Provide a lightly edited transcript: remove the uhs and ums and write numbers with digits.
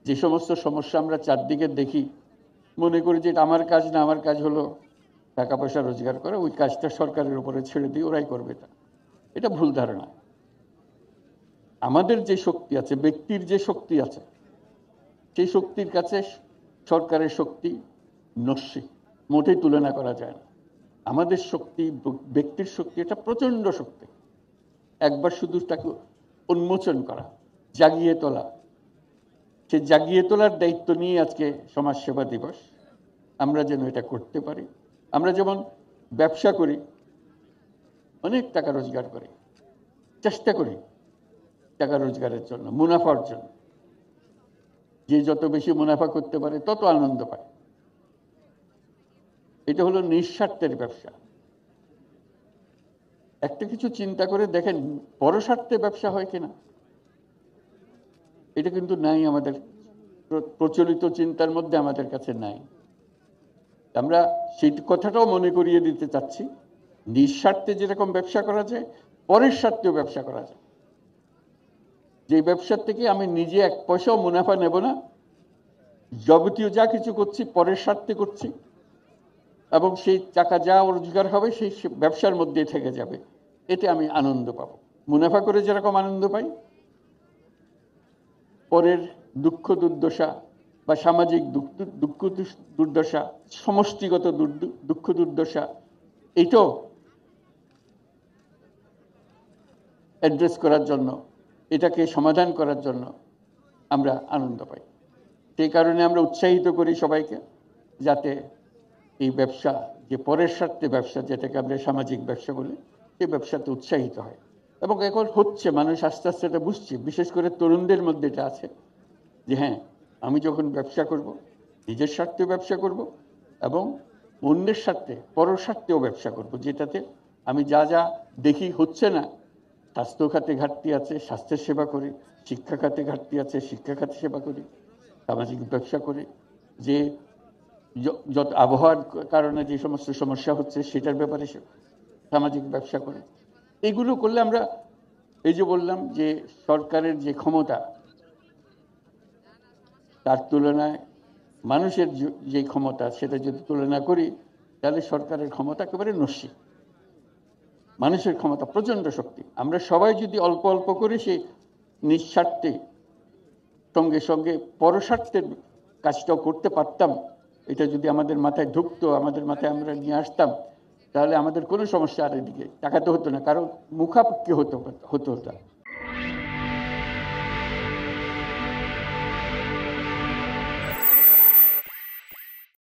যে সমস্ত সমস্যা আমরা চারদিকে দেখি, মনে করি যে এটা আমার কাজ না, আমার কাজ হলো টাকা পয়সা রোজগার করা, ওই কাজটা সরকারের উপরে ছেড়ে দিয়ে ওরাই করবে। এটা ভুল ধারণা। আমাদের যে শক্তি আছে, ব্যক্তির যে শক্তি আছে, সেই শক্তির কাছে সরকারের শক্তি নস্যি, মোটেই তুলনা করা যায় না। আমাদের শক্তি, ব্যক্তির শক্তি, এটা প্রচন্ড শক্তি। একবার শুধু তাকে উন্মোচন করা, জাগিয়ে তোলা, সে জাগিয়ে তোলার দায়িত্ব নিয়ে আজকে সমাজসেবা দিবস। আমরা যেন এটা করতে পারি। আমরা যেমন ব্যবসা করি, অনেক টাকা রোজগার করি, চেষ্টা করি টাকা রোজগারের জন্য, মুনাফার জন্য। যে যত বেশি মুনাফা করতে পারে তত আনন্দ পায়। এটা হলো নিঃস্বার্থের ব্যবসা। একটা কিছু চিন্তা করে দেখেন, পরস্বার্থে ব্যবসা হয় কিনা। এটা কিন্তু নাই, আমাদের প্রচলিত চিন্তার মধ্যে আমাদের কাছে নাই। আমরা সেই কথাটাও মনে করিয়ে দিতে চাচ্ছি, নিঃস্বার্থে যেরকম ব্যবসা করা যায়, পরের স্বার্থেও ব্যবসা করা যায়। যে ব্যবসার থেকে আমি নিজে এক পয়সাও মুনাফা নেব না, যাবতীয় যা কিছু করছি পরের স্বার্থে করছি, এবং সেই টাকা যা রোজগার হবে সেই ব্যবসার মধ্যে থেকে যাবে, এতে আমি আনন্দ পাব। মুনাফা করে যেরকম আনন্দ পাই, পরের দুঃখ দুর্দশা বা সামাজিক দুঃখ দুর্দশা, সমষ্টিগত দুঃখ দুর্দশা, এইটাও অ্যাড্রেস করার জন্য, এটাকে সমাধান করার জন্য আমরা আনন্দ পাই। সেই কারণে আমরা উৎসাহিত করি সবাইকে, যাতে এই ব্যবসা, যে পরের স্বার্থে ব্যবসা, যেটাকে আমরা সামাজিক ব্যবসা বলি, সেই ব্যবসাতে উৎসাহিত হয়। এবং এখন হচ্ছে, মানুষ আস্তে আস্তে এটা বুঝছে, বিশেষ করে তরুণদের মধ্যে এটা আছে যে হ্যাঁ, আমি যখন ব্যবসা করব, নিজের স্বার্থে ব্যবসা করব এবং অন্যের স্বার্থে, পরের স্বার্থেও ব্যবসা করব, যেটাতে আমি যা যা দেখি হচ্ছে না, স্বাস্থ্য খাতে ঘাটতি আছে, স্বাস্থ্যের সেবা করি, শিক্ষা খাতে ঘাটতি আছে, শিক্ষা খাতে সেবা করি, সামাজিক ব্যবসা করি, যে যত আবহাওয়ার কারণে যে সমস্ত সমস্যা হচ্ছে সেটার ব্যাপারে সামাজিক ব্যবসা করে। এগুলো করলে আমরা, এই যে বললাম যে সরকারের যে ক্ষমতা, তার তুলনায় মানুষের যে ক্ষমতা, সেটা যদি তুলনা করি, তাহলে সরকারের ক্ষমতা একেবারে নস্যি। মানুষের ক্ষমতা প্রচন্ড শক্তি। আমরা সবাই যদি অল্প অল্প করে সেই নিঃস্বার্থে সঙ্গে সঙ্গে পরস্বার্থের কাজটাও করতে পারতাম, এটা যদি আমাদের মাথায় ঢুকতো, আমাদের মাথায় আমরা নিয়ে আসতাম, তাহলে আমাদের কোনো সমস্যা আর এদিকে তাকাতে হতো না, কারণ মুখাপেক্ষি হতো।